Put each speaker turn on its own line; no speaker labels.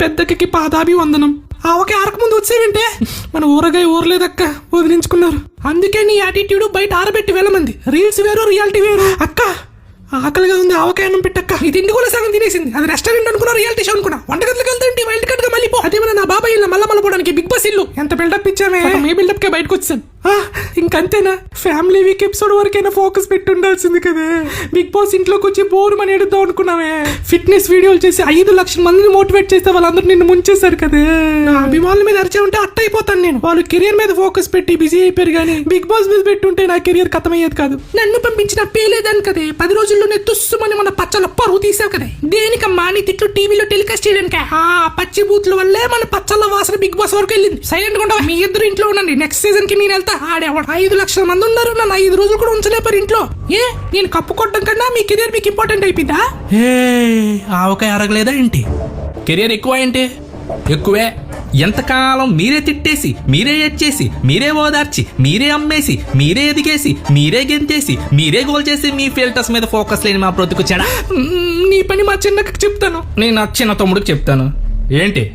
పెద్దకి పాదాభివందనం. ఆవకే ఆరకముందు వచ్చేవింటే మన ఊరగాయ ఊరలేదక్క, వదిలించుకున్నారు. అందుకే నీ యాటిట్యూడ్ బయట ఆరబెట్టి వెళ్ళమంది. రీల్స్ వేరు, రియాలిటీ వేరు. అక్క ఆకలిగా ఉంది, ఆవకాయ అన్నం పెట్టక్క. ఈ తిండి కూడా సగం తినేసింది. అది రెస్టారెంట్ అనుకున్నా, రియాలిటీ షో అనుకున్నా. వంటగదిలోకి వెళ్తే వైల్డ్ కట్ గా మళ్ళీ అదేమన్నా నా బాబాయ్ ఇల్లు మళ్ళీ పోవడానికి బిగ్ బాస్ ఇల్లు. ఎంత బిల్డప్ ఇచ్చామే, మీ బిల్డప్ కే బయటకు వచ్చాను. ఇంకంతేనా? ఫ్యామిలీ వీక్ ఎపిసోడ్ వరకైనా ఫోకస్ పెట్టి ఉండాల్సింది కదే. బిగ్ బాస్ ఇంట్లోకి వచ్చి బోర్ మని ఎడుద్దాం అనుకున్నామే. ఫిట్నెస్ వీడియోలు చేసి 5 లక్షల మందిని మోటివేట్ చేస్తే వాళ్ళందరూ నిన్ను ముంచేశారు కదే. నా అభిమానుల మీద అరిచే ఉంటే అట్ట అయిపోతాను నేను. వాళ్ళు కెరియర్ మీద ఫోకస్ పెట్టి బిజీ అయిపోయారు కానీ బిగ్ బాస్ మీద పెట్టుంటే నా కెరియర్ ఖతమయ్యేది కాదు. నన్ను పంపించిన పేలేదని కదే 10 రోజుల్లోనే తుస్సుమని మన పచ్చల పరువు తీసావు కదే. దేనికమ్మా నీ తిట్లు టీవీలో టెలికాస్ట్ చేయడానికి? ఆ పచ్చి బూత్ల వల్లే మన పచ్చల వాసన బిగ్ బాస్ వరకు వెళ్ళింది. సైలెంట్ గా ఉండవు. మీ ఇద్దరు ఇంట్లో ఉండండి. నెక్స్ట్ సీజన్ కి నేను వెళ్తా. ఆడేవాడు 5 లక్షల మంది ఉన్నారు, నన్ను 5 రోజులు కూడా ఉంచలేపారు ఇంట్లో. ఏ నేను కప్పు కొట్టడం కన్నా మీ కెరియర్ మీకు ఇంపార్టెంట్ అయిపోయిందా? ఆవకాయ అరగలేదా ఏంటి? కెరియర్ ఎక్కువ ఏంటి? ఎక్కువే. ఎంతకాలం మీరే తిట్టేసి, మీరే ఎచ్చేసి, మీరే ఓదార్చి, మీరే అమ్మేసి, మీరే ఎదిగేసి, మీరే గెంతేసి, మీరే గోల్ చేసి మీ ఫిల్టర్స్ మీద ఫోకస్ లేని మా బ్రతుకు చెడా. నీ పని మా చిన్నకి చెప్తాను, నేను నా చిన్న తమ్ముడికి చెప్తాను. ఏంటి